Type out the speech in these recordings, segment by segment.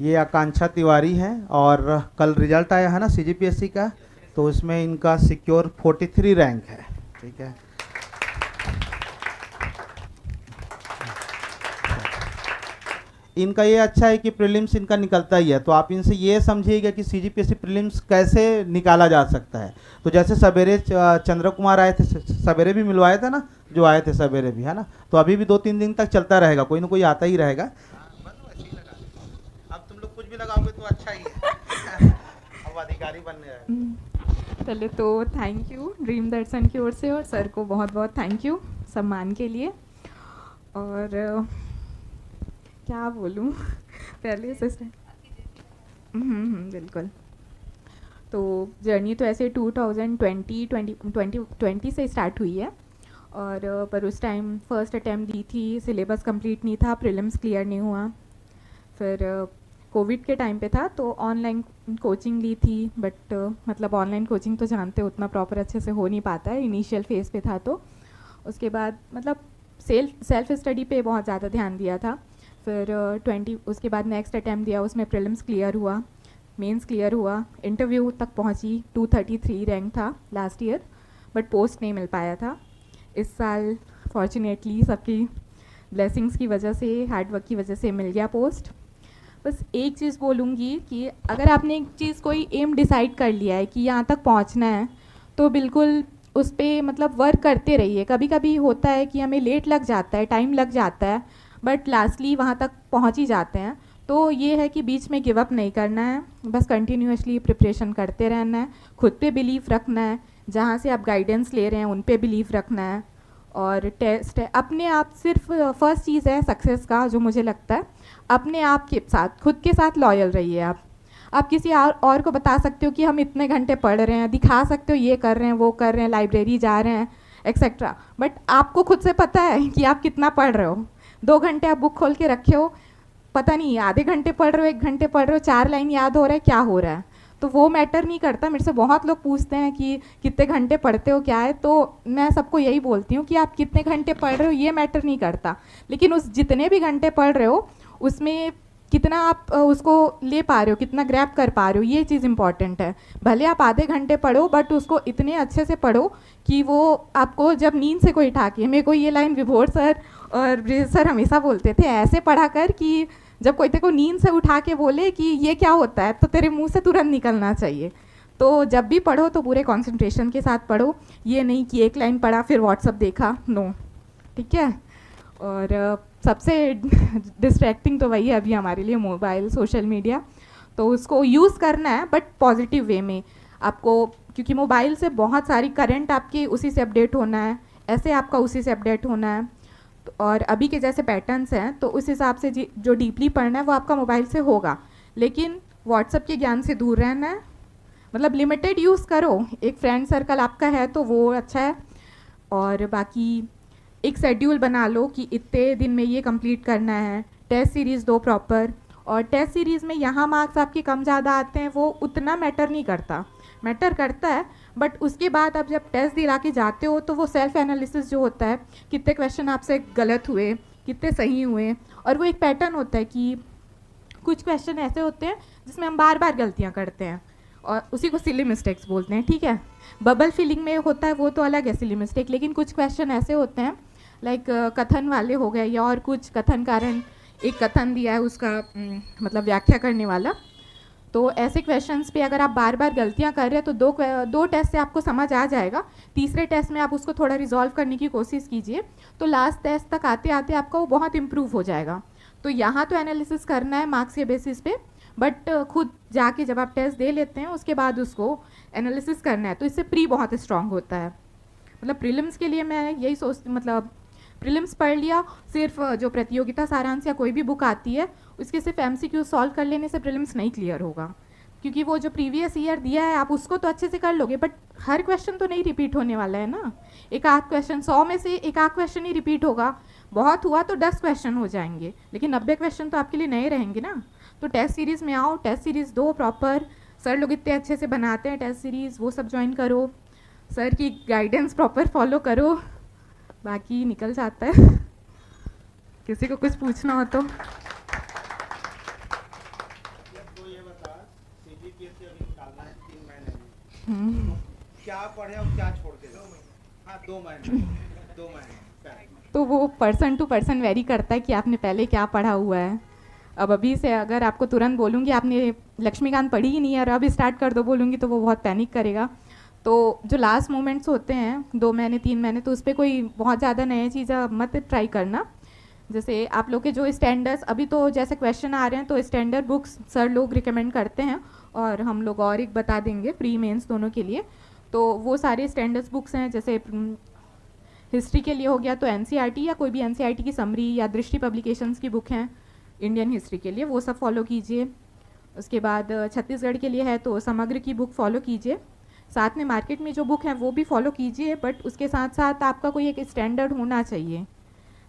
ये आकांक्षा तिवारी हैं और कल रिजल्ट आया है ना सीजीपीएससी का, तो इसमें इनका सिक्योर 43 रैंक है। ठीक है, इनका ये अच्छा है कि प्रीलिम्स इनका निकलता ही है, तो आप इनसे ये समझिएगा कि सीजीपीएससी प्रीलिम्स कैसे निकाला जा सकता है। तो जैसे सवेरे चंद्र कुमार आए थे, सवेरे भी मिलवाए थे ना, जो आए थे सवेरे भी, है ना, तो अभी भी 2-3 दिन तक चलता रहेगा, कोई ना कोई आता ही रहेगा। अब तुम लोग कुछ भी लगाओगे तो अच्छा ही है। अब अधिकारी बनने रहे। चलो, तो थैंक यू ड्रीम दर्शन की ओर से, और सर को बहुत बहुत थैंक यू सम्मान के लिए। और क्या बोलूँ पहले से बिल्कुल। तो जर्नी तो ऐसे 2020 से स्टार्ट हुई है, और पर उस टाइम फर्स्ट अटैम्प्ट दी थी, सिलेबस कंप्लीट नहीं था, प्रीलिम्स क्लियर नहीं हुआ। फिर कोविड के टाइम पे था तो ऑनलाइन कोचिंग ली थी, बट मतलब ऑनलाइन कोचिंग तो जानते हो उतना प्रॉपर अच्छे से हो नहीं पाता है, इनिशियल फेज़ पे था। तो उसके बाद मतलब सेल्फ स्टडी पे बहुत ज़्यादा ध्यान दिया था। फिर उसके बाद नेक्स्ट अटैम्प्ट दिया, उसमें प्रीलिम्स क्लियर हुआ, मेंस क्लियर हुआ, इंटरव्यू तक पहुंची, 233 रैंक था लास्ट ईयर, बट पोस्ट नहीं मिल पाया था। इस साल फॉर्चुनेटली सबकी ब्लेसिंग्स की वजह से, हार्डवर्क की वजह से मिल गया पोस्ट। बस एक चीज़ बोलूँगी कि अगर आपने एक चीज़ कोई एम डिसाइड कर लिया है कि यहाँ तक पहुँचना है, तो बिल्कुल उस पर मतलब वर्क करते रहिए। कभी कभी होता है कि हमें लेट लग जाता है, टाइम लग जाता है, बट लास्टली वहाँ तक पहुँच ही जाते हैं। तो ये है कि बीच में गिव अप नहीं करना है, बस कंटिन्यूअसली प्रिपरेशन करते रहना है, खुद पे बिलीव रखना है, जहाँ से आप गाइडेंस ले रहे हैं उन पे बिलीव रखना है। और टेस्ट है अपने आप, सिर्फ फर्स्ट चीज़ है सक्सेस का जो मुझे लगता है, अपने आप के साथ, खुद के साथ लॉयल रहिए। आप किसी और को बता सकते हो कि हम इतने घंटे पढ़ रहे हैं, दिखा सकते हो ये कर रहे हैं, वो कर रहे हैं, लाइब्रेरी जा रहे हैं एक्सेट्रा, बट आपको खुद से पता है कि आप कितना पढ़ रहे हो। 2 घंटे आप बुक खोल के रखे हो, पता नहीं आधे घंटे पढ़ रहे हो, 1 घंटे पढ़ रहे हो, 4 लाइन याद हो रहा है, क्या हो रहा है, तो वो मैटर नहीं करता। मेरे से बहुत लोग पूछते हैं कि कितने घंटे पढ़ते हो, क्या है, तो मैं सबको यही बोलती हूँ कि आप कितने घंटे पढ़ रहे हो ये मैटर नहीं करता, लेकिन उस जितने भी घंटे पढ़ रहे हो उसमें कितना आप उसको ले पा रहे हो, कितना ग्रैब कर पा रहे हो, ये चीज़ इंपॉर्टेंट है। भले आप आधे घंटे पढ़ो, बट उसको इतने अच्छे से पढ़ो कि वो आपको जब नींद से कोई उठा के, मेरे को ये लाइन विभोर सर और ब्रिज सर हमेशा बोलते थे, ऐसे पढ़ा कर कि जब कोई तेरे को नींद से उठा के बोले कि ये क्या होता है, तो तेरे मुंह से तुरंत निकलना चाहिए। तो जब भी पढ़ो तो पूरे कंसंट्रेशन के साथ पढ़ो, ये नहीं कि एक लाइन पढ़ा फिर व्हाट्सअप देखा, नो, ठीक है। और सबसे डिस्ट्रैक्टिंग तो वही है अभी हमारे लिए, मोबाइल, सोशल मीडिया, तो उसको यूज़ करना है बट पॉजिटिव वे में आपको, क्योंकि मोबाइल से बहुत सारी करंट आपकी उसी से अपडेट होना है, ऐसे आपका उसी से अपडेट होना है। और अभी के जैसे पैटर्न्स हैं तो उस हिसाब से जो डीपली पढ़ना है वो आपका मोबाइल से होगा, लेकिन व्हाट्सएप के ज्ञान से दूर रहना है, मतलब लिमिटेड यूज़ करो। एक फ्रेंड सर्कल आपका है तो वो अच्छा है, और बाकी एक शेड्यूल बना लो कि इतने दिन में ये कंप्लीट करना है, टेस्ट सीरीज़ दो प्रॉपर। और टेस्ट सीरीज़ में यहाँ मार्क्स आपके कम ज़्यादा आते हैं वो उतना मैटर नहीं करता, मैटर करता है बट उसके बाद आप जब टेस्ट दिला के जाते हो तो वो सेल्फ एनालिसिस जो होता है, कितने क्वेश्चन आपसे गलत हुए, कितने सही हुए, और वो एक पैटर्न होता है कि कुछ क्वेश्चन ऐसे होते हैं जिसमें हम बार बार गलतियाँ करते हैं और उसी को सिली मिस्टेक्स बोलते हैं, ठीक है। बबल फिलिंग में होता है वो तो अलग है सिली मिस्टेक, लेकिन कुछ क्वेश्चन ऐसे होते हैं लाइक कथन वाले हो गए, या और कुछ कथन कारण एक कथन दिया है उसका मतलब व्याख्या करने वाला, तो ऐसे क्वेश्चंस पे अगर आप बार बार गलतियां कर रहे हैं तो दो टेस्ट से आपको समझ आ जाएगा, तीसरे टेस्ट में आप उसको थोड़ा रिजॉल्व करने की कोशिश कीजिए, तो लास्ट टेस्ट तक आते आते आपका वो बहुत इम्प्रूव हो जाएगा। तो यहाँ तो एनालिसिस करना है मार्क्स के बेसिस पे, बट खुद जाके जब आप टेस्ट दे लेते हैं उसके बाद उसको एनालिसिस करना है, तो इससे प्री बहुत स्ट्रांग होता है। मतलब प्रीलिम्स के लिए मैं यही सोचती, मतलब प्रीलिम्स पढ़ लिया, सिर्फ जो प्रतियोगिता सारांश या कोई भी बुक आती है उसके सिर्फ एमसीक्यू सॉल्व कर लेने से प्रीलिम्स नहीं क्लियर होगा, क्योंकि वो जो प्रीवियस ईयर दिया है आप उसको तो अच्छे से कर लोगे, बट हर क्वेश्चन तो नहीं रिपीट होने वाला है ना। एक आध क्वेश्चन, 100 में से एक आध क्वेश्चन ही रिपीट होगा, बहुत हुआ तो 10 क्वेश्चन हो जाएंगे, लेकिन 90 क्वेश्चन तो आपके लिए नए रहेंगे ना। तो टेस्ट सीरीज़ में आओ, टेस्ट सीरीज़ दो प्रॉपर, सर लोग इतने अच्छे से बनाते हैं टेस्ट सीरीज़, वो सब ज्वाइन करो, सर की गाइडेंस प्रॉपर फॉलो करो, बाकी निकल जाता है। किसी को कुछ पूछना हो तो क्या पढ़े और क्या छोड़ के जाओ? हाँ, 2 महीने तो वो पर्सन टू पर्सन वेरी करता है कि आपने पहले क्या पढ़ा हुआ है। अब अभी से अगर आपको तुरंत बोलूँगी आपने लक्ष्मीकांत पढ़ी ही नहीं है और अब स्टार्ट कर दो बोलूँगी तो वो बहुत पैनिक करेगा। तो जो लास्ट मोमेंट्स होते हैं 2 महीने 3 महीने, तो उस पर कोई बहुत ज़्यादा नई चीज़ें मत ट्राई करना। जैसे आप लोग के जो स्टैंडर्ड्स अभी तो जैसे क्वेश्चन आ रहे हैं तो स्टैंडर्ड बुक्स सर लोग रिकमेंड करते हैं और हम लोग और एक बता देंगे प्री मेंस दोनों के लिए। तो वो सारे स्टैंडर्ड्स बुक्स हैं, जैसे हिस्ट्री के लिए हो गया तो एनसीईआरटी या कोई भी एनसीईआरटी की समरी या दृष्टि पब्लिकेशंस की बुक हैं इंडियन हिस्ट्री के लिए, वो सब फॉलो कीजिए। उसके बाद छत्तीसगढ़ के लिए है तो समग्र की बुक फॉलो कीजिए। साथ में मार्केट में जो बुक है वो भी फॉलो कीजिए, बट उसके साथ साथ आपका कोई एक स्टैंडर्ड होना चाहिए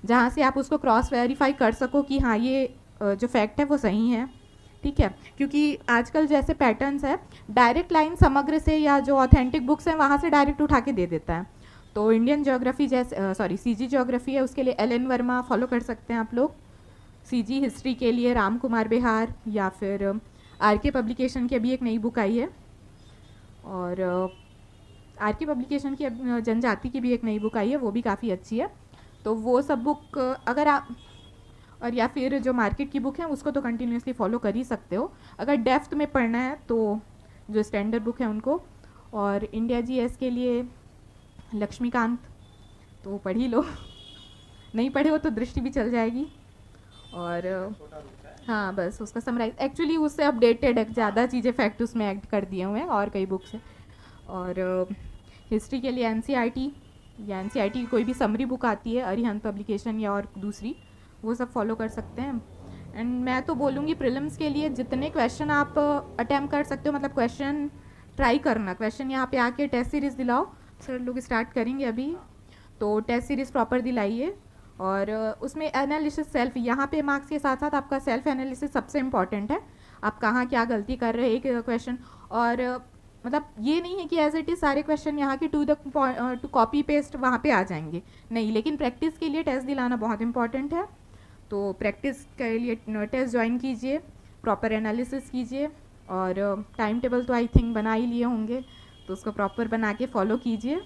जहाँ से आप उसको क्रॉस वेरीफाई कर सको कि हाँ ये जो फैक्ट है वो सही है, ठीक है। क्योंकि आजकल जैसे पैटर्न्स है डायरेक्ट लाइन समग्र से या जो ऑथेंटिक बुक्स हैं वहाँ से डायरेक्ट उठा के दे देता है। तो इंडियन ज्योग्राफी जैसे सीजी ज्योग्राफी है उसके लिए एल.एन. वर्मा फॉलो कर सकते हैं आप लोग। सीजी हिस्ट्री के लिए राम कुमार बिहार या फिर आर.के. पब्लिकेशन की अभी एक नई बुक आई है, और आर.के. पब्लिकेशन की जनजाति की भी एक नई बुक आई है, वो भी काफ़ी अच्छी है। तो वो सब बुक अगर आप, और या फिर जो मार्केट की बुक है उसको तो कंटिन्यूसली फॉलो कर ही सकते हो। अगर डेप्थ में पढ़ना है तो जो स्टैंडर्ड बुक है उनको, और इंडिया जीएस के लिए लक्ष्मीकांत तो पढ़ ही लो नहीं पढ़े हो तो दृष्टि भी चल जाएगी। और हाँ बस उसका समराइज एक्चुअली उससे अपडेटेड है, ज़्यादा चीज़ें फैक्ट उसमें ऐड कर दिए हुए हैं और कई बुक्स हैं। और हिस्ट्री के लिए एनसीईआरटी या एनसीईआरटी की कोई भी समरी बुक आती है अरिहंत पब्लिकेशन या और दूसरी, वो सब फॉलो कर सकते हैं। एंड मैं तो बोलूँगी प्रीलिम्स के लिए जितने क्वेश्चन आप अटैम्प्ट कर सकते हो, मतलब क्वेश्चन ट्राई करना, क्वेश्चन यहाँ पे आके टेस्ट सीरीज़ दिलाओ। सर लोग स्टार्ट करेंगे अभी, तो टेस्ट सीरीज़ प्रॉपर दिलाइए और उसमें एनालिसिस सेल्फ, यहाँ पे मार्क्स के साथ साथ आपका सेल्फ एनालिसिस सबसे इम्पॉर्टेंट है। आप कहाँ क्या गलती कर रहे हैं एक क्वेश्चन, और मतलब ये नहीं है कि एज इट इज़ सारे क्वेश्चन यहाँ के टू कॉपी पेस्ट वहाँ पे आ जाएंगे, नहीं, लेकिन प्रैक्टिस के लिए टेस्ट दिलाना बहुत इंपॉर्टेंट है। तो प्रैक्टिस के लिए टेस्ट ज्वाइन कीजिए, प्रॉपर एनालिसिस कीजिए, और टाइम टेबल तो आई थिंक बना ही लिए होंगे तो उसको प्रॉपर बना के फॉलो कीजिए।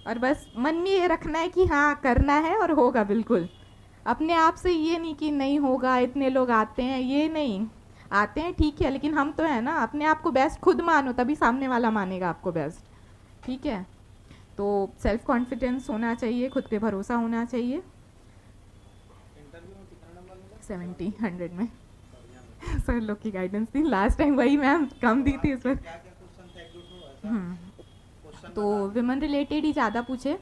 और बस मन में ये रखना है कि हाँ करना है और होगा बिल्कुल। अपने आप से ये नहीं कि नहीं होगा, इतने लोग आते हैं, ये नहीं, आते हैं ठीक है, लेकिन हम तो है ना, अपने आप को बेस्ट खुद मानो तभी सामने वाला मानेगा आपको बेस्ट, ठीक है। तो सेल्फ कॉन्फिडेंस होना चाहिए, खुद पे भरोसा होना चाहिए। 70 100 में सर लोग की गाइडेंस थी लास्ट टाइम, वही मैम कम दी थी इस पर। तो विमेन रिलेटेड ही ज़्यादा पूछे।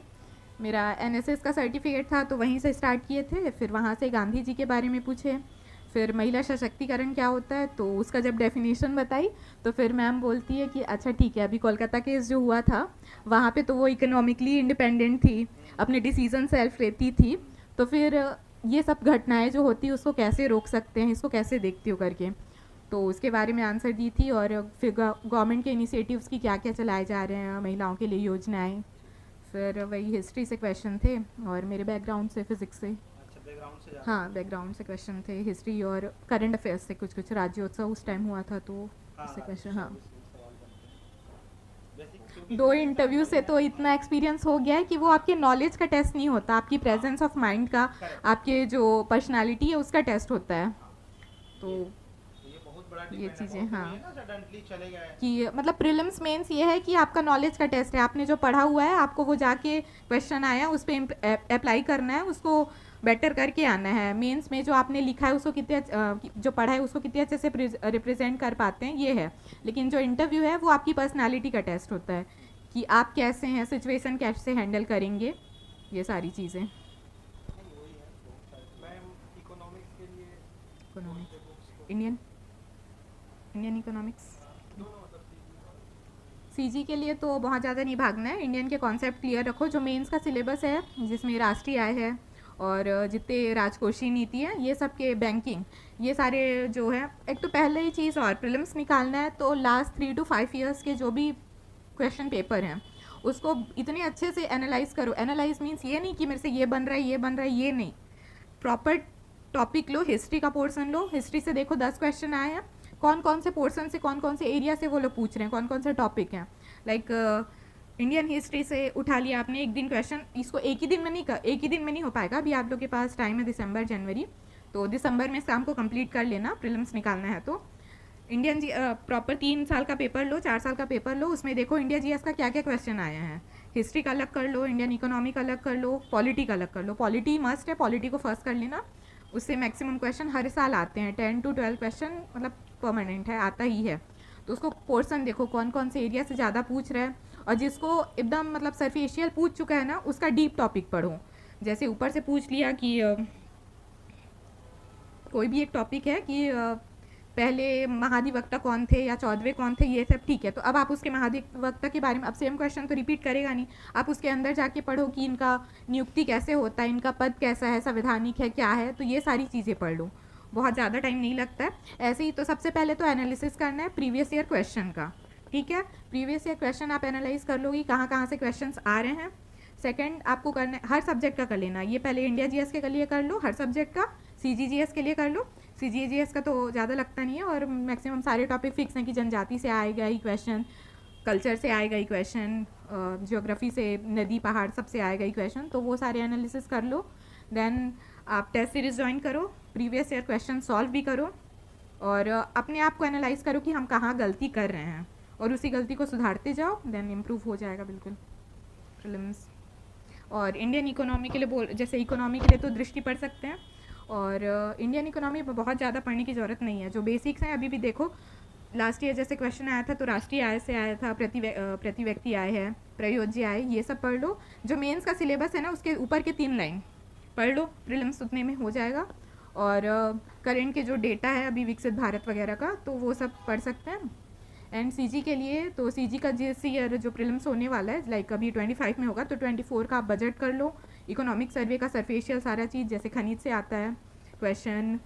मेरा एनएसएस का सर्टिफिकेट था तो वहीं से स्टार्ट किए थे, फिर वहाँ से गांधी जी के बारे में पूछे, फिर महिला सशक्तिकरण क्या होता है तो उसका जब डेफिनेशन बताई तो फिर मैम बोलती है कि अच्छा ठीक है, अभी कोलकाता केस जो हुआ था वहाँ पे तो वो इकोनॉमिकली इंडिपेंडेंट थी, अपने डिसीजन सेल्फ लेती थी, तो फिर ये सब घटनाएं जो होती है उसको कैसे रोक सकते हैं, इसको कैसे देखती हो करके, तो उसके बारे में आंसर दी थी। और फिर गवर्नमेंट के इनिशिएटिव्स की क्या क्या चलाए जा रहे हैं महिलाओं के लिए योजनाएं, फिर वही हिस्ट्री से क्वेश्चन थे और मेरे बैकग्राउंड से फिजिक्स से, हाँ बैकग्राउंड से क्वेश्चन थे, हिस्ट्री और करंट अफेयर्स से कुछ कुछ, राज्योत्सव उस टाइम हुआ था तो उससे क्वेश्चन। हाँ 2 इंटरव्यू से तो इतना एक्सपीरियंस हो गया है कि वो आपके नॉलेज का टेस्ट नहीं होता, आपकी प्रेजेंस ऑफ माइंड का, आपके जो पर्सनालिटी है उसका टेस्ट होता है। तो ये चीज़ें हाँ कि मतलब प्रीलिम्स मेंस ये है कि आपका नॉलेज का टेस्ट है, आपने जो पढ़ा हुआ है आपको वो जाके क्वेश्चन आया उस पर अप्लाई करना है, उसको बेटर करके आना है। मेंस में जो आपने लिखा है उसको कितने जो पढ़ा है उसको कितने अच्छे से रिप्रेजेंट कर पाते हैं, ये है। लेकिन जो इंटरव्यू है वो आपकी पर्सनालिटी का टेस्ट होता है कि आप कैसे हैं, सिचुएशन कैसे हैंडल करेंगे, ये सारी चीज़ें। इंडियन इकोनॉमिक्स सीजी के लिए तो बहुत ज़्यादा नहीं भागना है, इंडियन के कॉन्सेप्ट क्लियर रखो। जो मेंस का सिलेबस है जिसमें राष्ट्रीय आय है और जितने राजकोषीय नीति है ये सब के, बैंकिंग, ये सारे जो है, एक तो पहले ही चीज़ और प्रीलिम्स निकालना है तो लास्ट 3 to 5 ईयर्स के जो भी क्वेश्चन पेपर हैं उसको इतने अच्छे से एनालाइज करो। एनालाइज मीन्स ये नहीं कि मेरे से ये बन रहा है ये बन रहा है, ये नहीं, प्रॉपर टॉपिक लो, हिस्ट्री का पोर्सन लो, हिस्ट्री से देखो 10 क्वेश्चन आए हैं, कौन कौन से पोर्सन से, कौन कौन से एरिया से वो लोग पूछ रहे हैं, कौन कौन से टॉपिक हैं, लाइक इंडियन हिस्ट्री से उठा लिया आपने एक दिन क्वेश्चन, इसको एक ही दिन में नहीं हो पाएगा। अभी आप लोग के पास टाइम है दिसंबर जनवरी, तो दिसंबर में इस काम को कंप्लीट कर लेना, प्रीलिम्स निकालना है तो। इंडियन जी प्रॉपर 3 साल का पेपर लो, 4 साल का पेपर लो, उसमें देखो इंडिया जीएस का क्या क्या क्वेश्चन आए हैं। हिस्ट्री का अलग कर लो, इंडियन इकोनॉमी का अलग कर लो, पॉलिटी का अलग कर लो। पॉलिटी मस्ट है, पॉलिटी को फर्स्ट कर लेना, उससे मैक्सिमम क्वेश्चन हर साल आते हैं। 10 to 12 क्वेश्चन मतलब परमानेंट है, आता ही है। तो उसको पोर्सन देखो कौन कौन से एरिया से ज़्यादा पूछ रहे हैं, और जिसको एकदम मतलब सरफेशियल पूछ चुका है ना, उसका डीप टॉपिक पढ़ो। जैसे ऊपर से पूछ लिया कि कोई भी एक टॉपिक है कि पहले महाधिवक्ता कौन थे या 14वें कौन थे, ये सब ठीक है। तो अब आप उसके महाधिवक्ता के बारे में, अब सेम क्वेश्चन तो रिपीट करेगा नहीं, आप उसके अंदर जाके पढ़ो कि इनका नियुक्ति कैसे होता है, इनका पद कैसा है, संवैधानिक है क्या है, तो ये सारी चीज़ें पढ़ लो, बहुत ज़्यादा टाइम नहीं लगता है। ऐसे ही तो सबसे पहले तो एनालिसिस करना है प्रीवियस ईयर क्वेश्चन का, ठीक है। प्रीवियस ईयर क्वेश्चन आप एनालाइज कर लोगी कहाँ कहाँ से क्वेश्चन आ रहे हैं। सेकंड आपको करना है हर सब्जेक्ट का कर लेना, ये पहले इंडिया जीएस के लिए कर लो, हर सब्जेक्ट का। सीजीजीएस के लिए कर लो, सीजीजीएस का तो ज़्यादा लगता नहीं है, और मैक्सिमम सारे टॉपिक फिक्स हैं कि जनजाति से आएगा ही क्वेश्चन, कल्चर से आएगा ही क्वेश्चन, ज्योग्राफी से, नदी पहाड़ सब से आएगा ही क्वेश्चन, तो वो सारे एनालिसिस कर लो। देन आप टेस्ट सीरीज ज्वाइन करो, प्रीवियस ईयर क्वेश्चन सॉल्व भी करो, और अपने आप को एनालाइज करो कि हम कहाँ गलती कर रहे हैं, और उसी गलती को सुधारते जाओ, देन इम्प्रूव हो जाएगा बिल्कुल प्रीलिम्स। और इंडियन इकोनॉमी के लिए जैसे इकोनॉमी के लिए तो दृष्टि पढ़ सकते हैं, और इंडियन इकोनॉमी में बहुत ज़्यादा पढ़ने की ज़रूरत नहीं है। जो बेसिक्स हैं अभी भी देखो, लास्ट ईयर जैसे क्वेश्चन आया था तो राष्ट्रीय आय से आया था, प्रति व्यक्ति आय है, प्रयोज्य आय, ये सब पढ़ लो। जो मेंस का सिलेबस है ना, उसके ऊपर के 3 लाइन पढ़ लो, प्रीलिम्स उतने में हो जाएगा। और करंट के जो डेटा है अभी विकसित भारत वगैरह का, तो वो सब पढ़ सकते हैं। एंड सीजी के लिए तो सीजी का जिस ईयर जो प्रीलिम्स होने वाला है, लाइक अभी 25 में होगा, तो 24 का आप बजट कर लो। इकोनॉमिक सर्वे का सरफेशियल सारा चीज़, जैसे खनिज से आता है क्वेश्चन,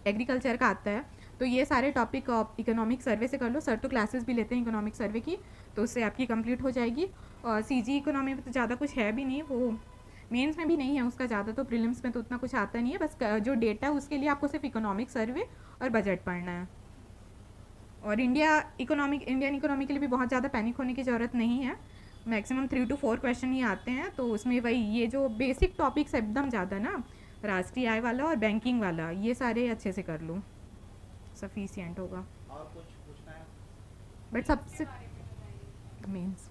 एग्रीकल्चर का आता है, तो ये सारे टॉपिक इकोनॉमिक सर्वे से कर लो। सर तो क्लासेस भी लेते हैं इकोनॉमिक सर्वे की, तो उससे आपकी कंप्लीट हो जाएगी। और सीजी इकोनॉमी में तो ज़्यादा कुछ है भी नहीं, वो मेंस में भी नहीं है उसका ज़्यादा, तो प्रीलिम्स में तो उतना कुछ आता नहीं है। बस जो डेटा है उसके लिए आपको सिर्फ इकोनॉमिक सर्वे और बजट पढ़ना है। और इंडियन इकोनॉमी के लिए भी बहुत ज़्यादा पैनिक होने की ज़रूरत नहीं है, मैक्सिमम 3 to 4 क्वेश्चन ही आते हैं। तो उसमें वही ये जो बेसिक टॉपिक्स एकदम ज़्यादा ना, राष्ट्रीय आय वाला और बैंकिंग वाला, ये सारे अच्छे से कर लो, सफिशिएंट होगा। और कुछ पूछना है? बट सबसे मीन्स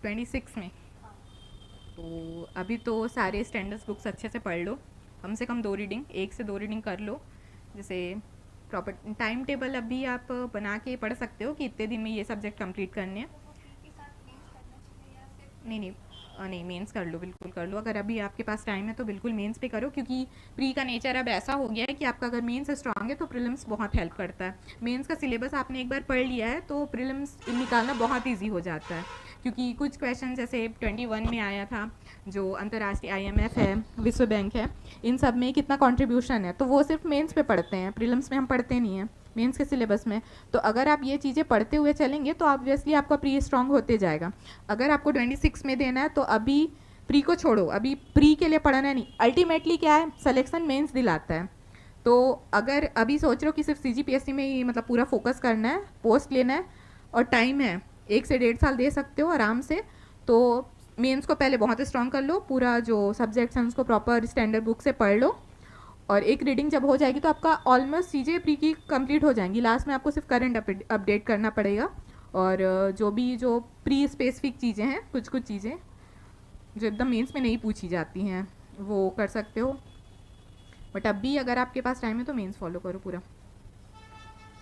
26 में, तो अभी तो सारे स्टैंडर्ड्स बुक्स अच्छे से पढ़ लो, कम से कम 2 रीडिंग, 1 से 2 रीडिंग कर लो। जैसे प्रॉपर टाइम टेबल अभी आप बना के पढ़ सकते हो कि इतने दिन में ये सब्जेक्ट कंप्लीट करने हैं। नहीं, मेंस कर लो, बिल्कुल कर लो। अगर अभी आपके पास टाइम है तो बिल्कुल मेंस पे करो, क्योंकि प्री का नेचर अब ऐसा हो गया है कि आपका अगर मेंस स्ट्रांग है तो प्रीलिम्स बहुत हेल्प करता है। मेंस का सिलेबस आपने एक बार पढ़ लिया है तो प्रीलिम्स निकालना बहुत ईजी हो जाता है, क्योंकि कुछ क्वेश्चन जैसे 21 में आया था, जो अंतर्राष्ट्रीय IMF है, विश्व बैंक है, इन सब में कितना कंट्रीब्यूशन है, तो वो सिर्फ मेंस पे पढ़ते हैं, प्रीलिम्स में हम पढ़ते नहीं हैं मेंस के सिलेबस में। तो अगर आप ये चीज़ें पढ़ते हुए चलेंगे तो ऑब्वियसली आपका प्री स्ट्रांग होते जाएगा। अगर आपको 26 में देना है तो अभी प्री को छोड़ो, अभी प्री के लिए पढ़ना नहीं, अल्टीमेटली क्या है, सिलेक्शन मेंस दिलाता है। तो अगर अभी सोच रहे हो कि सिर्फ CGPSC में ही मतलब पूरा फोकस करना है, पोस्ट लेना है और टाइम है 1 से 1.5 साल दे सकते हो आराम से, तो मेंस को पहले बहुत स्ट्रांग कर लो, पूरा जो सब्जेक्ट्स हैं उसको प्रॉपर स्टैंडर्ड बुक से पढ़ लो, और एक रीडिंग जब हो जाएगी तो आपका ऑलमोस्ट चीज़ें प्री की कंप्लीट हो जाएंगी। लास्ट में आपको सिर्फ करंट अपडेट करना पड़ेगा, और जो प्री स्पेसिफिक चीज़ें हैं, कुछ चीज़ें जो एकदम मेंस में नहीं पूछी जाती हैं वो कर सकते हो। बट अब भी अगर आपके पास टाइम है तो मेंस फॉलो करो पूरा।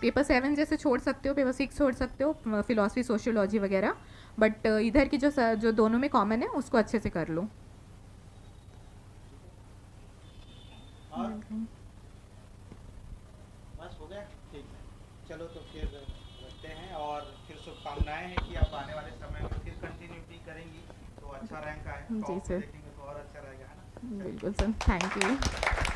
पेपर 7 जैसे छोड़ सकते हो, पेपर 6 छोड़ सकते हो, फिलॉसफी सोशियोलॉजी वगैरह, बट इधर की जो दोनों में कॉमन है उसको अच्छे से कर लो। बस हो गया, ठीक है, चलो तो फिर रखते हैं, और फिर शुभकामनाएं हैं कि आप आने वाले समय में फिर कंटिन्यूटी करेंगी तो अच्छा रैंक आए, जी सर, देखेंगे तो और अच्छा रहेगा, है ना? बिल्कुल सर, थैंक यू।